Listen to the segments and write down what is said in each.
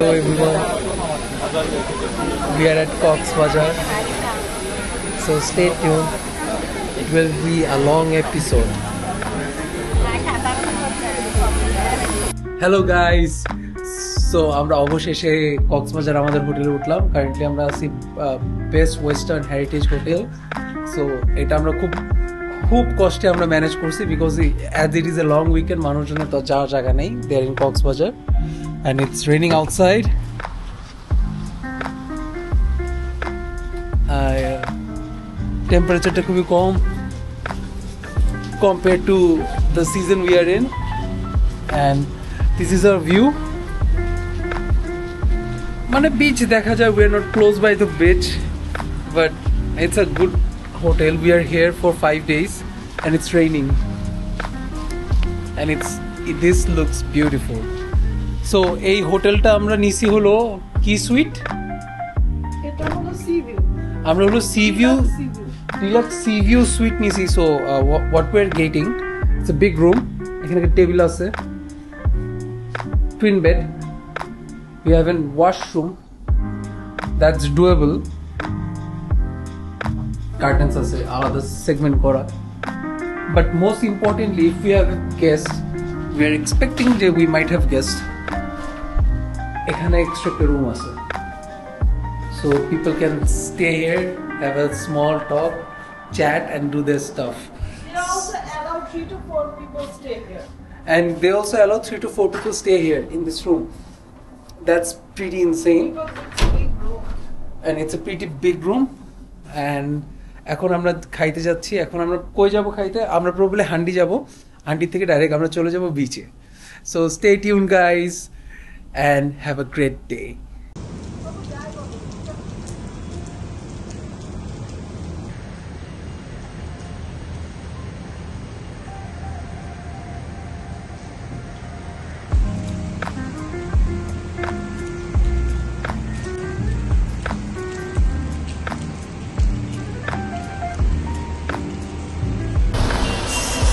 Hello everyone, we are at Cox's Bazar, so stay tuned, it will be a long episode. Hello guys, so আমরা অবশেষে কক্সবাজার আমাদের হোটেলে উঠলাম। Currently আমরা আছি Best Western Heritage hotel. So এটা আমরা খুব কষ্টে আমরা ম্যানেজ করছি, because as it is a long weekend, মানুষজনের তো যাওয়ার জায়গা নেই। They are in Cox's Bazar and it's raining outside. Temperature খুবই কম compared to the season we are in, and this is our view. মানে beach দেখা যায়, we are not close by the beach, but it's a good hotel. We are here for 5 days and it's raining, and this looks beautiful. So এই হোটেলটা আমরা নিছি হলো কি sweet, এটা হলো সি ভিউ, আমরা হলো sea view deluxe sea view suite নিছি। So what we are getting, it's a big room, এখানে একটা টেবিল আছে, twin bed, we have an washroom that's doable, curtains আছে আলাদা সেগমেন্ট করা। But most importantly, if we have guest, we are expecting যে we might have guest, এখানে extra একটা room আছে, so people can stay here, have a small talk, chat and do there staff. They also allow 3 to 4 people stay here. And they also allow 3 to 4 people stay here in this room. That's pretty insane. Because it's a big room. And it's a pretty big room. And এখন আমরা খাইতে যাচ্ছি। এখন আমরা কই যাব খাইতে? আমরা প্রবলি হান্ডি যাব। হান্ডি থেকে ডাইরেক্ট আমরা চলে যাব বিচে। So stay tuned guys and have a great day.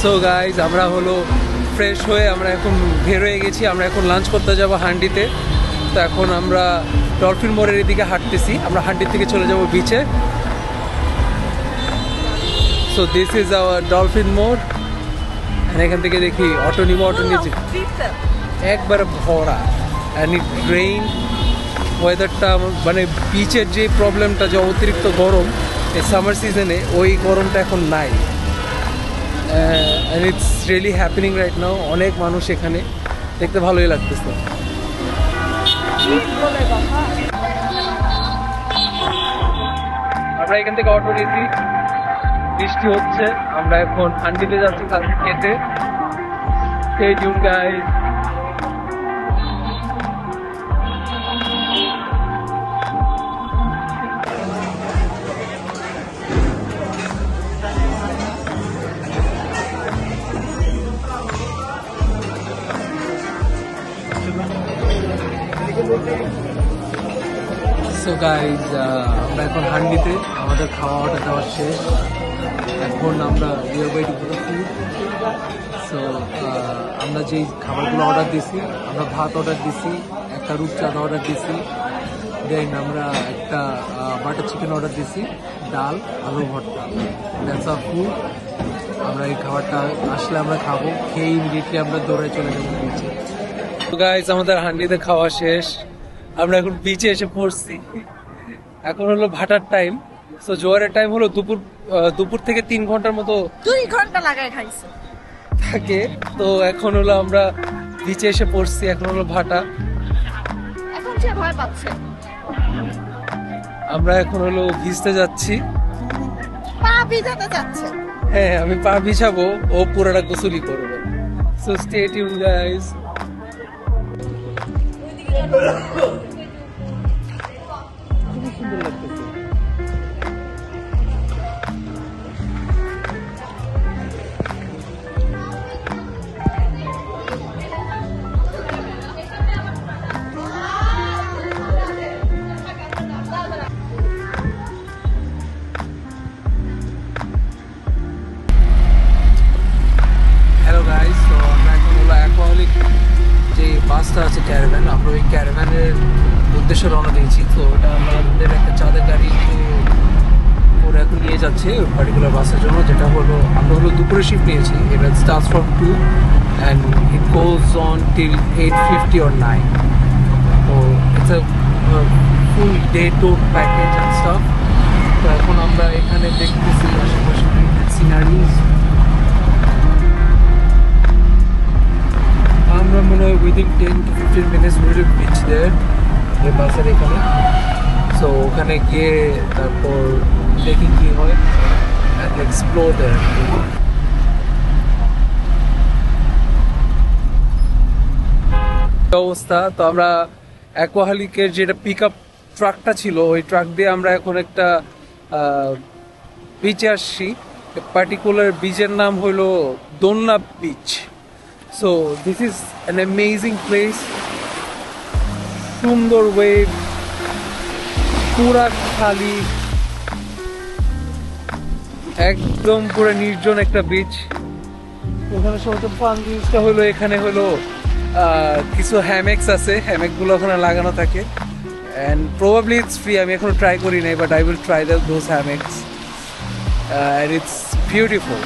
So guys, আমরা হলো ফ্রেশ হয়ে আমরা এখন বের হয়ে গেছি। আমরা এখন লাঞ্চ করতে যাব হান্ডিতে। তো এখন আমরা ডলফিন মোড়ের এদিকে হাঁটতেছি, আমরা হান্ডি থেকে চলে যাব বিচে। So this is our dolphin মোড়। এখান থেকে দেখি অটো নিব, অটো নিচে একবারে ভরা, অ্যান্ড ইট রেইন। ওয়েদারটা মানে বিচের যে প্রবলেমটা, যে অতিরিক্ত গরম এই সামার সিজনে, ওই গরমটা এখন নাই। and it's really happening right now. অনেক মানুষ এখানে, দেখতে ভালোই লাগতেছে। আমরা এখান থেকে অটো নিয়েছি, বৃষ্টি হচ্ছে, আমরা এখন হান্ডিতে যাচ্ছি কালকে খেতে। Stay tuned guys. So guys, আমরা এখন হান্ডিতে, আমাদের খাওয়া অর্ডার দেওয়া শেষ। এখন আমরা ফুড। সো আমরা যেই খাবারগুলো অর্ডার দিছি, আমরা ভাত অর্ডার দিছি, একটা রূপচাঁদ অর্ডার দিছি, দেন আমরা একটা বাটার চিকেন অর্ডার দিছি, ডাল, আলু ভর্তা। That's our food. আমরা এই খাবারটা আসলে আমরা খাবো, খেয়ে ইমিডিয়েটলি আমরা দৌড়ে চলে যাবো বিচে। তো গাইজ, আমাদের হান্ডিতে খাওয়া শেষ, আমরা এখন বিচে এসে পড়ছি। এখন হলো ভাটার টাইম। সো জোয়ারের টাইম হলো দুপুর থেকে 3 ঘন্টার মতো, 2 ঘন্টা লাগায় খাইছে থাকে। তো এখন হলো আমরা বিচে এসে পড়ছি, এখন হলো ভাটা। এখন সে ভয় পাচ্ছে, আমরা এখন হলো ভিজতে যাচ্ছি। পা ভিজাতে যাচ্ছে। হ্যাঁ, আমি পা ভিজাবো, ও পুরোটা গোসলই করবে। So stay tuned guys. খুবই সুন্দর লাগতেছে। হ্যালো গাইস, তো আমরা এখন হলো অ্যাকোয়ালিক যে বাসটা আছে ক্যারাভ্যান, আমরা ওই ক্যারাভ্যানের উদ্দেশ্যে রওনা দিয়েছি। তো ওটা আমাদের একটা চাঁদের গাড়ি ওরা এখন নিয়ে যাচ্ছে ওই পার্টিকুলার বাসের জন্য, যেটা হলো আমরা হলো দুপুরে শিফট নিয়েছি। এটা starts from 2 and it goes on till 8:50 or 9. তো it's a full day tour package and staff. তো এখন আমরা এখানে দেখতেছি আশেপাশে সিনারিজ। আমরা মনে হয় within 10 to 15 minutes will reach there এই বাসের এখানে। সো ওখানে গিয়ে তারপর দেখি কি হয়, এক্সপ্লোর দেয়ার। অবস্থা তো আমরা অ্যাকোয়াহালিকের যেটা পিক আপ ট্রাকটা ছিল ওই ট্রাক দিয়ে আমরা এখন একটা বিচে আসছি। পার্টিকুলার বিচের নাম হলো দোলনা beach. So this is an amazing place, সুন্দর ওয়েভ, পুরা খালি, একদম পুরো নির্জন একটা বিচ। ওখানে সবচেয়ে ফান জিনিসটা হলো এখানে হলো কিছু হ্যামেক্স আছে, হ্যামেকগুলো ওখানে লাগানো থাকে অ্যান্ড প্রবাবলি ইটস ফ্রি। আমি এখনো ট্রাই করি নাই, but I will try those hammocks and it's beautiful.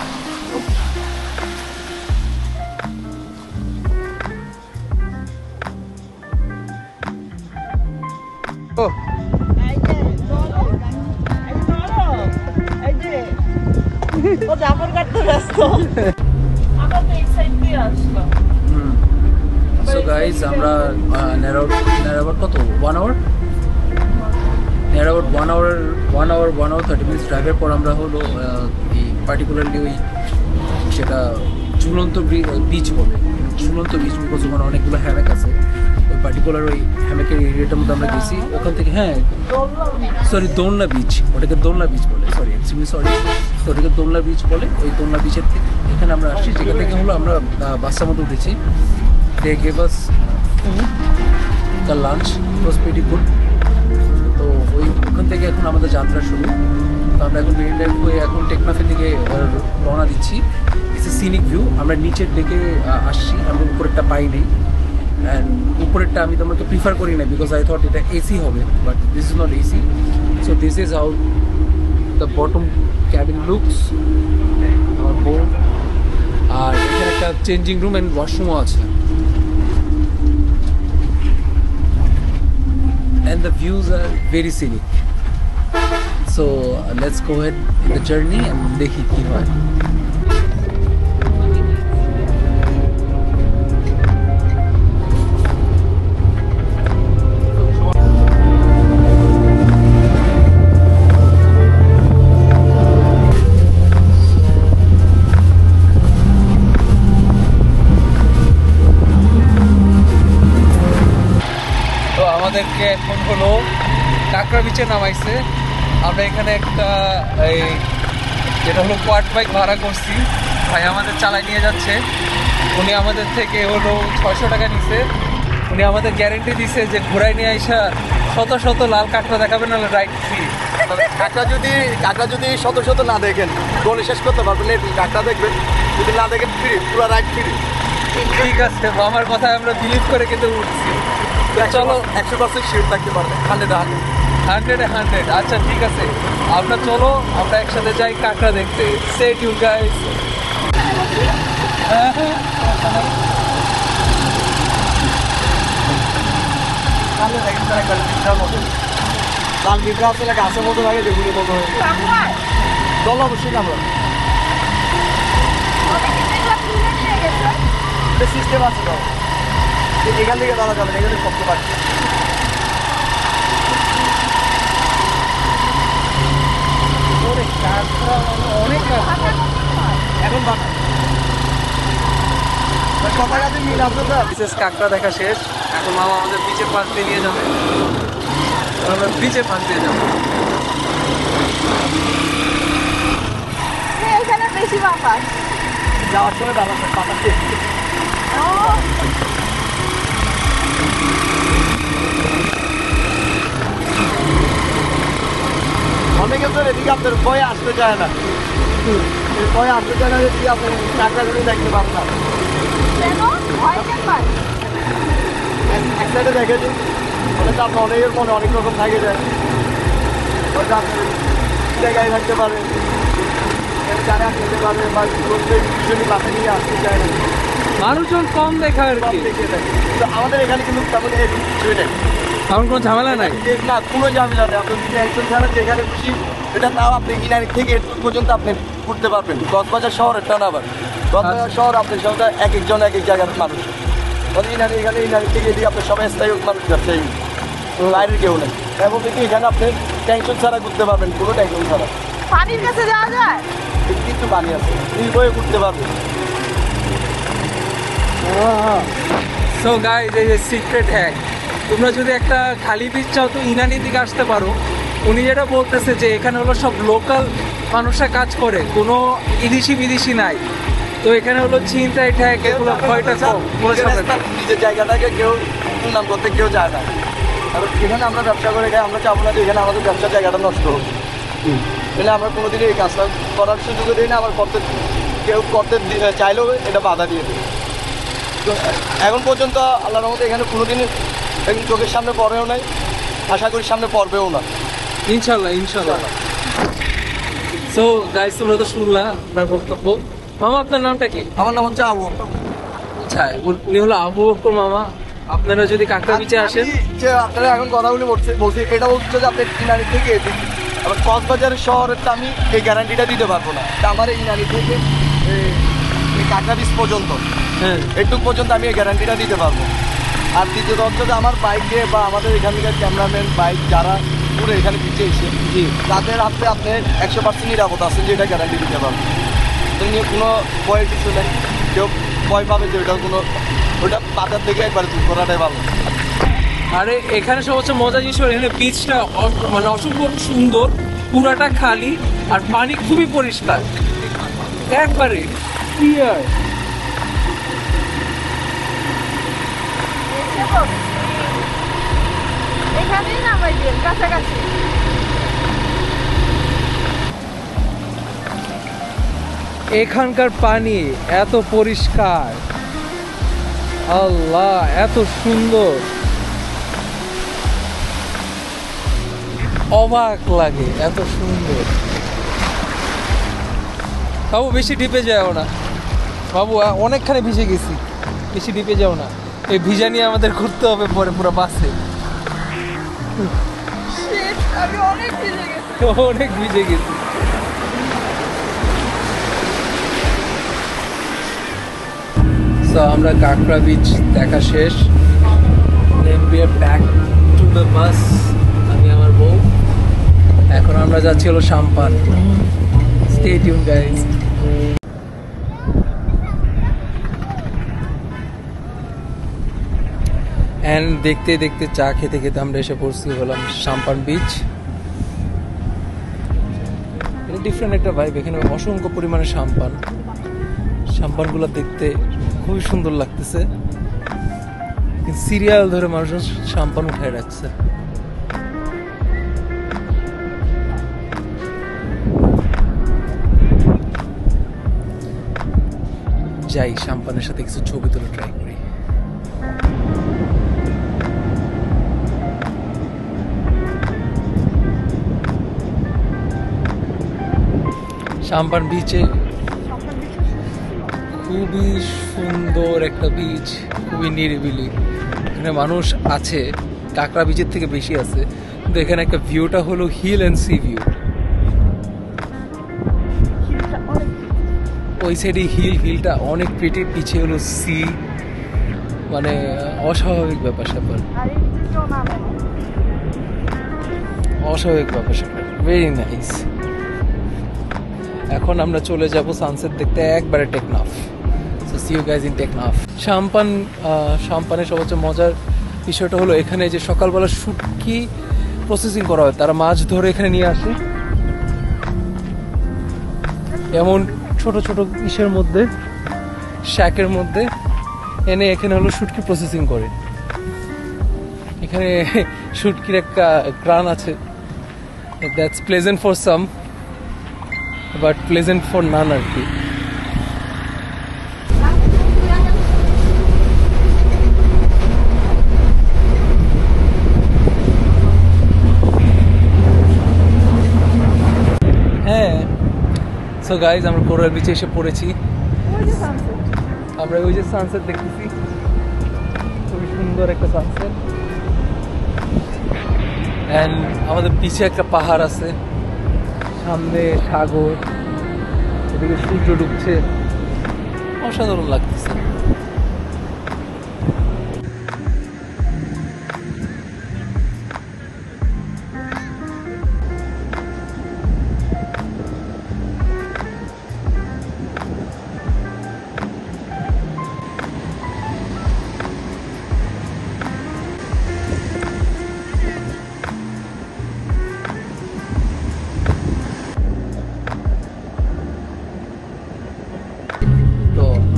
Oh. ও জাফর কাটতে ব্যস্ত। আমরা তো এক্সাইটলি আসলাম। সো গাইজ আমরা নেরাউট কত 1 hour নেরাউট 1 hour 30 minutes ড্রাইভের পর আমরা হলো এই পার্টিকুলারলি ওই যেটা ঝুলন্ত বিচ বলে, ঝুলন্ত বিচ বিকজ ওখানে অনেকগুলো হ্যামেক আছে। ওই পার্টিকুলার ওই হ্যামেকের এরিয়াটার মধ্যে আমরা গেছি ওখান থেকে। হ্যাঁ সরি, দোলনা বিচ, ওটাকে দোলনা বিচ বলে, সরি এক্সট্রিমলি সরি। তো ওটাকে দোলনা বিচ বলে। ওই দোলনা বিচের থেকে এখানে আমরা আসছি, যেখান থেকে হলো আমরা বাসটার মধ্যে উঠেছি। They gave us food, the lunch was pretty good. তো ওখান থেকে এখন আমাদের যাত্রা শুরু। তো আমরা এখন মেরিন ড্রাইভ হয়ে এখন টেকনাফের দিকে রওনা দিচ্ছি। It's a scenic view. আমরা নিচের দিকে আসছি, আমরা উপরেরটা পাইনি অ্যান্ড উপরেরটা আমি তোমাকে প্রিফার করি না বিকজ আই থট এটা এসি হবে, but this is not AC. So this is how the bottom cabin looks, আমার বোর্ড। আর এখানে একটা চেঞ্জিং রুম অ্যান্ড ওয়াশরুমও আছে। And the views are very scenic. So let's go ahead in the journey and dekhi ki hoy. আমাদেরকে এখন হলো কাঁকড়া বিচে নামাইছে। আমরা এখানে একটা এই যেটা হলো কোয়াড বাইক ভাড়া করছি, ভাই আমাদের চালায় নিয়ে যাচ্ছে। উনি আমাদের থেকে হলো 600 টাকা নিছে। উনি আমাদের গ্যারেন্টি দিছে যে ঘোরায় নিয়ে আইসা শত শত লাল কাঁকড়া দেখাবেন, নাহলে রাইড ফ্রি। কাঁকড়া যদি শত শত না দেখেন গনে শেষ করতে পারবেন, কাঁকড়া দেখবেন, যদি না দেখেন ফ্রি, পুরো রাইড ফ্রি। ঠিক আছে, আমার কথায় আমরা বিলিভ করে কিন্তু উঠছি। চলো 100% শিওর থাকতে পারবে, 100 আচ্ছা ঠিক আছে, আমরা চলো আমরা একসাথে যাই কাঁকড়া দেখতে। Stay tune guys. লাল বিদ্রা আছে না, গাছের মতো লাগে, যেগুলো মতো চল অবশ্যই আমরা সিস্টেম আছে তো, এখান থেকে দাঁড়া যাবে, এখানে সবচেয়ে পাচ্ছি অনেক এখন কথা কাছে মিল আছে তো। বিশেষ কাঁকড়া দেখা শেষ, এখন মামা আমাদের বিচের পাশ দিয়ে নিয়ে যাবে, আমরা বিচের পাশ দিয়ে যাবো। এখানে বেশি বাতাস। যাওয়ার সময় দাঁড়াচ্ছে বাতাস। অনেকে তো এদিকে আপনার ভয়ে আসতে চায় না, ভয়ে আসতে চায় না যে আপনি কাঁকড়াগুলো দেখতে পারেন না। কেন? ভয় কেন পায়? ব্যাক সাইডে দেখে দিন, ওটা আপনার অনেকের মনে অনেক রকম থাকে যায়, ওটা আপনার জায়গায় থাকতে পারে, যারা খেতে পারে বা ভীষণই বাসা নিয়ে আসতে চায় না, মানুষজন কম দেখা আর কি। তো আমাদের এখানে কিন্তু তেমন এই কিছুই নেই, এমন কোনো ঝামেলা নাই। না কোনো ঝামেলা নেই। আপনি যদি একজন ছাড়া যেখানে খুশি এটা তাও আপনি ইনানি থেকে এটুকু পর্যন্ত আপনি ঘুরতে পারবেন। কক্সবাজার শহরেরটা না, আবার কক্সবাজার শহর আপনার সঙ্গে এক একজন এক এক জায়গার মানুষ, ইনানি এখানে ইনানি থেকে এদিকে আপনার সবাই স্থায়ী মানুষ, ব্যবসায়ী, বাইরের কেউ নেই। এবং দেখি এখানে আপনি টেনশন ছাড়া ঘুরতে পারবেন, কোনো টেনশন ছাড়া। পানির কাছে যাওয়া যায়, কিন্তু পানি আছে, নির্ভয়ে ঘুরতে পারবেন। সো গাইস, এই যে সিক্রেট হ্যাক, তোমরা যদি একটা খালি বিচ চাও তো ইনানির দিকে আসতে পারো। উনি যেটা বলতেছে যে এখানে হলো সব লোকাল মানুষরা কাজ করে, কোনো বিদেশি বিদেশি নাই। তো এখানে হলো ছিনতাই ঠ্যাক এগুলো ভয়টা কম। নিজের জায়গাটাকে কেউ নাম করতে কেউ যায় না, কারণ এখানে আমরা ব্যবসা করে খাই, আমরা চাবো না যে এখানে আমাদের ব্যবসার জায়গাটা নষ্ট হোক। তাহলে আমরা কোনোদিনই এই কাজটা করার সুযোগও দিই না, আবার কেউ করতে চাইলেও এটা বাধা দিয়ে দিই। তো এখন পর্যন্ত আল্লাহর রহমতে এখানে কোনোদিনই চোখের সামনে পড়েও নাই, আশা করি সামনে পড়বেও না, ইনশাল্লাহ ইনশাল্লাহ। সো গাইস, তোমরা তো শুনলা আপনার বক্তব্য। মামা, আপনার নামটা কি? আমার নাম হচ্ছে আবু। আচ্ছা, উনি হলো আবু বকর মামা। আপনারা যদি কাঁকড়া বিচে আসেন, যে আপনারা এখন কথাগুলি বলছি এটা বলছে যে আপনি ইনানি থেকে আবার কক্সবাজারের শহরেরটা আমি এই গ্যারান্টিটা দিতে পারবো না। আমার এই ইনানি থেকে এই কাঁকড়া বিচ পর্যন্ত, হ্যাঁ, এটুকু পর্যন্ত আমি এই গ্যারান্টিটা দিতে পারবো। আর দ্বিতীয়ত হচ্ছে যে আমার বাইকে বা আমাদের এখানকার ক্যামেরাম্যান বাইক যারা পুরো এখানে পিছিয়ে এসে জি, তাদের হাতে আপনি 100% নিরাপদ আছেন, যে এটা গ্যারান্টি দিতে পারবো। তো নিয়ে কোনো ভয়ের কিছু নেই, কেউ ভয় পাবে যে ওটা ওটা বাজার থেকে একবার দূর করাটাই ভালো। আরে এখানে সবচেয়ে মজা জিনিস হলো এখানে বিচটা মানে অসম্ভব সুন্দর, পুরাটা খালি, আর পানি খুবই পরিষ্কার, একবারে ক্লিয়ার। এখানেই নামাই দিন কাছাকাছি। এখানকার পানি এত পরিষ্কার, আল্লাহ এত সুন্দর, অবাক লাগে, এত সুন্দর। বাবু বেশি ডিপে যাও না বাবু, অনেকখানি ভিজে গেছি, বেশি ডিপে যাও না। এই ভিজা নিয়ে আমাদের ঘুরতে হবে পরে পুরো বাসে। আমি অনেক ভিজে গেছি। অনেক ভিজে গেছি। তো আমরা কাঁকড়া বিচ দেখা শেষ, ব্যাক টু দ্য বাস। আমি আমার বউ, এখন আমরা যাচ্ছি হলো Sampan. Stay tune guys. And দেখতে দেখতে চা খেতে খেতে আমরা এসে পড়ছি হলাম সাম্পান বিচ। এটা ডিফারেন্ট একটা ভাইব, এখানে অসংখ্য পরিমাণে সাম্পানগুলো দেখতে খুবই সুন্দর লাগতেছে। সিরিয়াল ধরে মানুষজন সাম্পান উঠায় রাখছে। যাই সাম্পানের সাথে কিছু ছবি তুলে ট্রাই করি। সাম্পান বিচে খুবই সুন্দর একটা বিচ, খুবই নিরিবিলি। এখানে মানুষ আছে, কাঁকড়া বিচের থেকে বেশি আছে, কিন্তু এখানে একটা ভিউটা হলো হিল অ্যান্ড সি ভিউ। ওই সাইডে হিলটা অনেক প্রিটি, পিছে হলো সি, মানে অস্বাভাবিক ব্যাপার স্যাপার, অস্বাভাবিক ব্যাপার স্যাপার, ভেরি নাইস। এখন আমরা চলে যাব সানসেট দেখতে একবারে Teknaf. So see you guys in Teknaf. সাম্পানের সবচেয়ে মজার বিষয়টা হলো এখানে যে সকালবেলা শুটকি প্রসেসিং করা হয়, তারা মাছ ধরে এখানে নিয়ে আসে এমন ছোট ছোট ইসের মধ্যে, শ্যাকের মধ্যে এনে এখানে হলো শুটকি প্রসেসিং করে। এখানে শুটকির একটা গ্রান আছে, that's pleasant for some but pleasant for none আর কি। সো গাইজ আমরা কোরাল বিচে এসে পড়েছি। ওই যে সানসেট। আমরা ওই যে সানসেট দেখতেছি, খুবই সুন্দর একটা সানসেট। অ্যান্ড আমাদের পিছে একটা পাহাড় আছে, সামনে সাগর, এদিকে সূর্য ডুবছে, অসাধারণ লাগতেছে।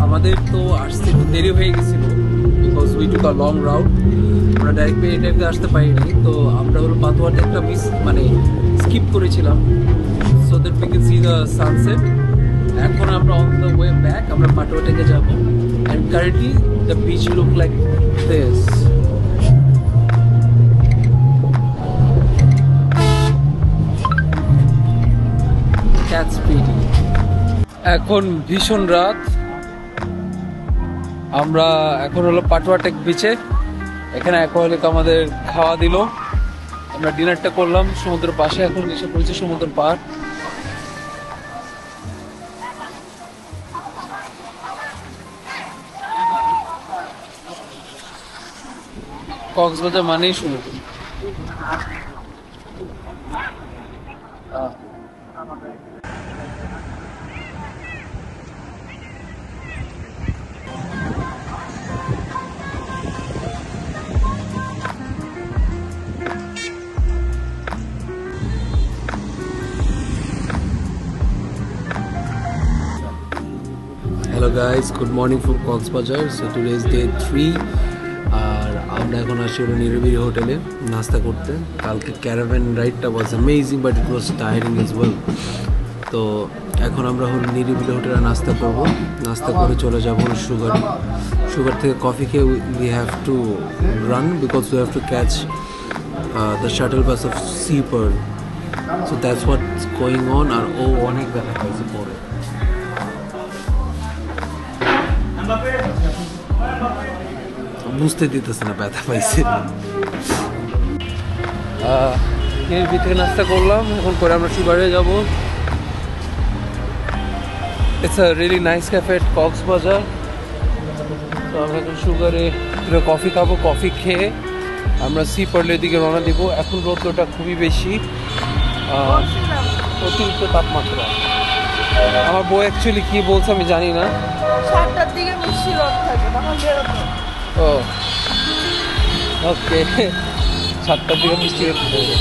আমাদের তো আসতে দেরি হয়ে গেছিল, because we took a long route. আমরা ডাইরেক্ট পেরিটাইমে আসতে পারিনি, তো আমরা হলো পাতুয়াতে একটা মানে স্কিপ করেছিলাম, so that we can see the sunset. এখন আমরা অন দ্য ওয়ে ব্যাক আমরা পাতুয়া থেকে যাব, and currently the beach look like this. That's pretty. এখন ভীষণ রাত, আমরা এখন হলো পাটুয়াটেক বিচে। এখানে অ্যাকোয়ালিক আমাদের খাওয়া দিল, আমরা ডিনারটা করলাম সমুদ্রের পাশে। এখন এসে পড়েছি সমুদ্র পার। কক্সবাজার মানেই সমুদ্র। Hello guys, good morning from Coxbajar. So today is day 3 আর আমরা এখন আসছি হলো নিরিবিলি হোটেলে নাস্তা করতে। কালকে ক্যারাভ্যান রাইডটা was amazing but it was tiring as well. তো এখন আমরা হলো নিরিবিলি হোটেলে নাস্তা করব, নাস্তা করে চলে যাব হলো সুগার থেকে কফি খেয়ে we have to run because we have to catch the shuttle bus of Sea Pearl. So that's what's going on. আর ও অনেক ব্যথা পাইছে পরে, বুঝতে দিতেছে না ব্যথা পাইছে। থেকে নাস্তা করলাম, এখন করে আমরা সুগারে যাব। It's a really nice cafe at Cox's Bazar. তো আমরা এখন সুগারে কফি খাবো, কফি খেয়ে আমরা সি পার্লের দিকে রওনা দিব। এখন রৌদ্রটা খুবই বেশি, অতিরিক্ত তাপমাত্রা। আমার বউ অ্যাকচুয়ালি কি বলছে আমি জানি না। 7টার দিকে মিষ্টি রোদ থাকে, তখন বেরোতো। ও ওকে, 7টার দিকে মিষ্টি রোদ থাকে।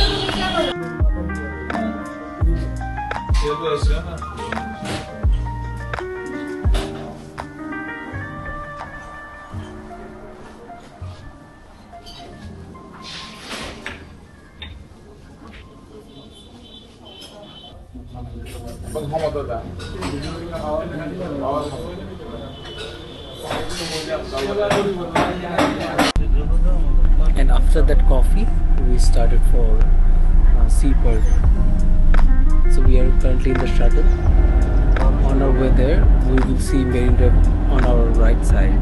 And after that coffee, we started for Sea Pearl. So we are currently in the shuttle. On our way there, we will see Marine Drive on our right side.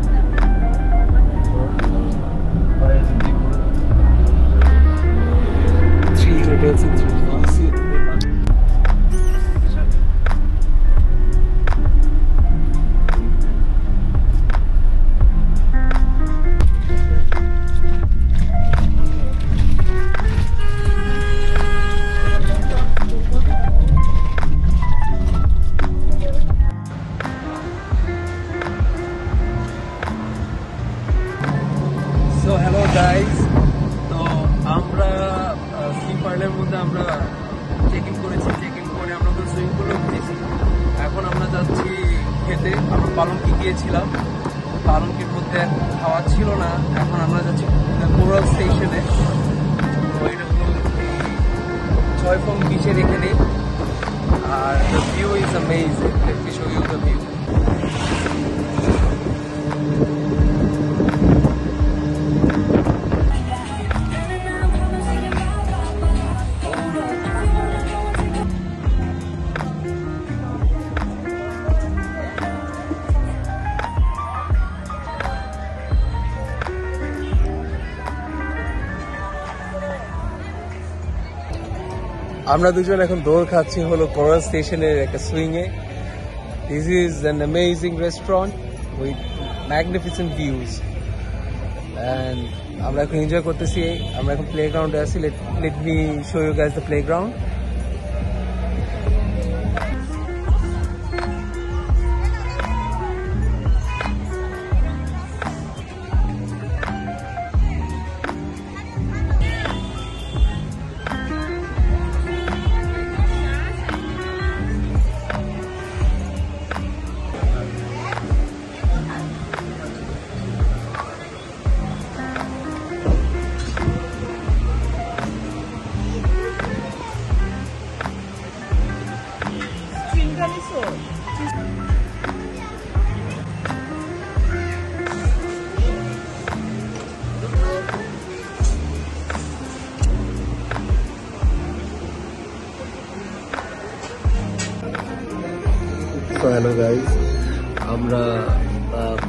Three hotels in 3 months. So hello guys, তো আমরা C পার্লের মধ্যে আমরা check in করেছি, check in করে আমরা তো swimming পুলে উঠেছি। এখন আমরা যাচ্ছি খেতে। আমরা পালঙ্কি গিয়েছিলাম, পালঙ্কির মধ্যে খাওয়া ছিল না, এখন আমরা যাচ্ছি কোরাল স্টেশনে। তো এটা হলো 6 ফং বিচের এখানে, আর the view is amazing. Let me show you the view. আমরা দুজন এখন দৌড় খাচ্ছি হলো কোরাল স্টেশনের একটা সুইংয়ে। This is an amazing restaurant with magnificent views and আমরা এখন এনজয় করতেছি। আমরা এখন প্লে গ্রাউন্ডে আছি। Let me show you guys the playground. Hello guys, আমরা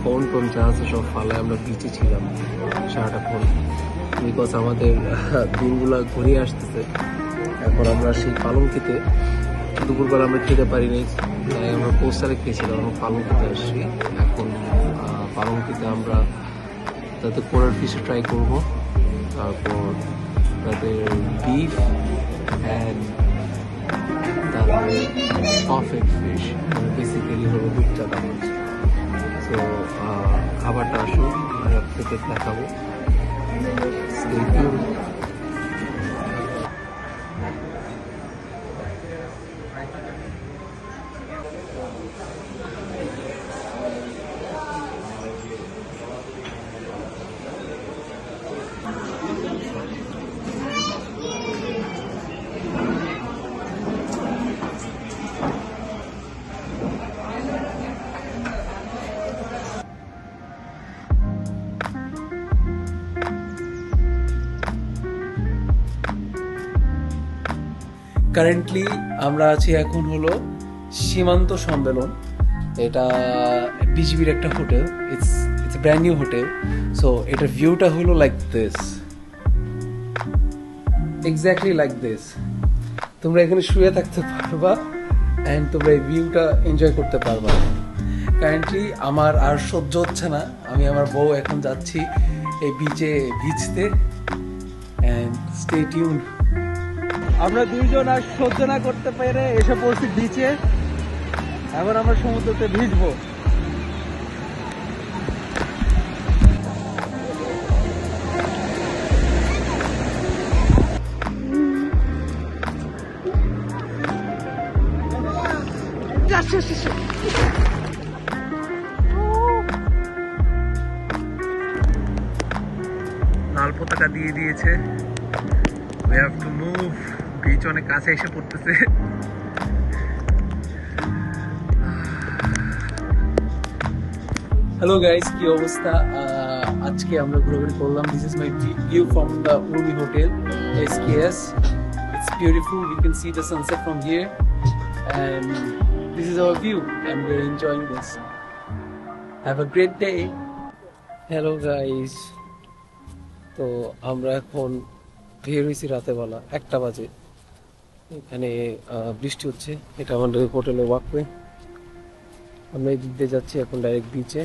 ফোন টোন যা আছে সব ফালায় আমরা বিচে ছিলাম সারাটাক্ষণ, বিকজ আমাদের দিনগুলা ঘুরিয়ে আসতেছে। এখন আমরা সেই পালংকিতে দুপুরবেলা আমরা খেতে পারিনি, তাই আমরা পোস্টারে খেয়েছিলাম। আমরা পালংকিতে আসছি এখন। পালংকিতে আমরা তাদের কোরাল ফিশ ট্রাই করবো, তারপর তাদের বিফ অ্যান্ড তারপরে পারফেক্ট ফিশ, মানে বেসিক্যালি হলো রূপচা কামাজ। সো খাবারটা আসুন আমি আপনাকে দেখাবো। Stay tuned. কারেন্টলি আমরা আছি এখন হলো সীমান্ত সম্মেলন। এটা বিজিবির একটা hotel, it's brand new hotel. So এটার ভিউটা হলো like this, exactly like this. তোমরা এখানে শুয়ে থাকতে পারবা অ্যান্ড তোমরা এই ভিউটা এনজয় করতে পারবা। কারেন্টলি আমার আর সহ্য হচ্ছে না, আমি আমার বউ এখন যাচ্ছি এই বিচে ভিজতে। And stay tuned. আমরা দুইজন আর সহ্য না করতে পেরে এসে পড়ছি বিচে। এখন আমরা সমুদ্রতে ভিজবো। লাল পতাকা দিয়ে দিয়েছে, we have to move. Beach অনেক কাছে এসে পড়তেছে। হ্যালো গাইস, কি অবস্থা? আজকে আমরা ঘোরাঘুরি করলাম। This is my view from the Urmi hotel SKS. It's beautiful. We can see the sunset from here and this is our view and we're enjoying this. Have a great day. Hello guys, তো আমরা এখন বের হয়েছি রাতে বেলা 1টা বাজে। এখানে বৃষ্টি হচ্ছে, এটা আমাদের হোটেলের ওয়াকওয়ে। আমরা এই দিক দিয়ে যাচ্ছি এখন ডাইরেক্ট বিচে।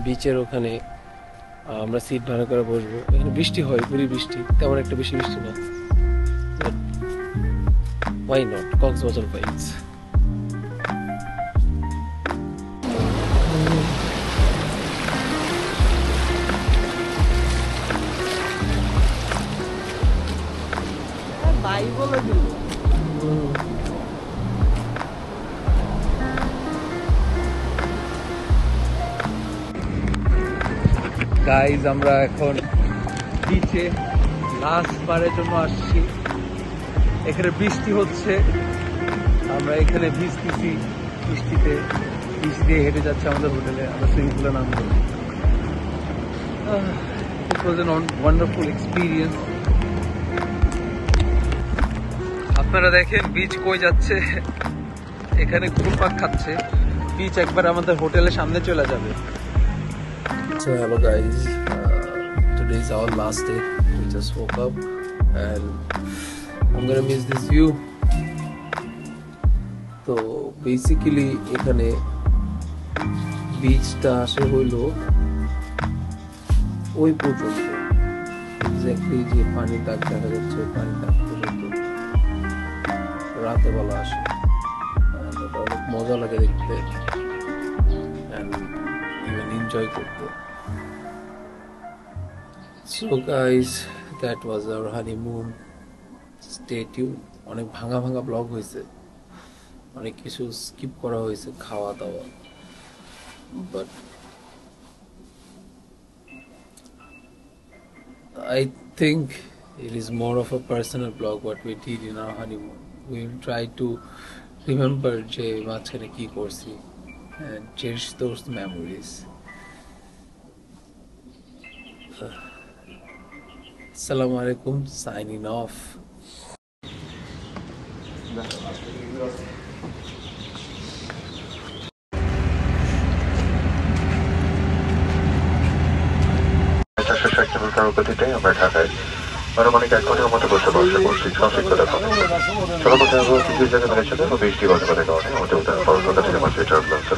বিচের ওখানে আমরা সিট ভাড়া করে বসবো। এখানে বৃষ্টি হয়, পুরি বৃষ্টি, তেমন একটা বেশি বৃষ্টি না। Why not? Cox's Bazar vibes. Bye বলে দিল। গাইজ, আমরা এখন বিচে লাস্ট বারের জন্য আসছি। এখানে বৃষ্টি হচ্ছে, আমরা এখানে ভিজতেছি বৃষ্টিতে। বৃষ্টি দিয়ে হেঁটে যাচ্ছে আমাদের হোটেলে, আমরা সুইমিং পুলে নামবো। It was a wonderful experience. আপনারা দেখেন বিচ কই যাচ্ছে, এখানে ঘুরপাক খাচ্ছে। বিচ একবার আমাদের হোটেলের সামনে চলে যাবে। So hello guys, today is our last day. We just woke up and I'm gonna miss this view. তো বেসিক্যালি এখানে বিচটা আসে হইল ওই পর্যন্ত, এক্স্যাক্টলি যে পানির দাগ দেখা যাচ্ছে ওই পানির দাগ পর্যন্ত রাতে বেলা আসে। এটা অনেক মজা লাগে দেখতে, ইভেন এনজয় করতে। So guys, that was our honeymoon. Stay tune. অনেক ভাঙা ভাঙা ব্লগ হয়েছে, অনেক কিছু স্কিপ করা হয়েছে, খাওয়া দাওয়া, but I think it is more of a personal blog what we did in our honeymoon. We will try to remember যে মাঝখানে কি করছি and cherish those memories. Assalamu alaikum, signing off. গতিতেই আমরা ঢাকায় আনুমানিক 1 ঘন্টার মতো বসে করছি ট্রাফিকতা চলাপথে আবহাওয়া কিছু জায়গায় মেরেছে বৃষ্টি বজ্রপাতের কারণে আমাদের পরকলকাতা থেকে মাঝে টার্বুলেন্স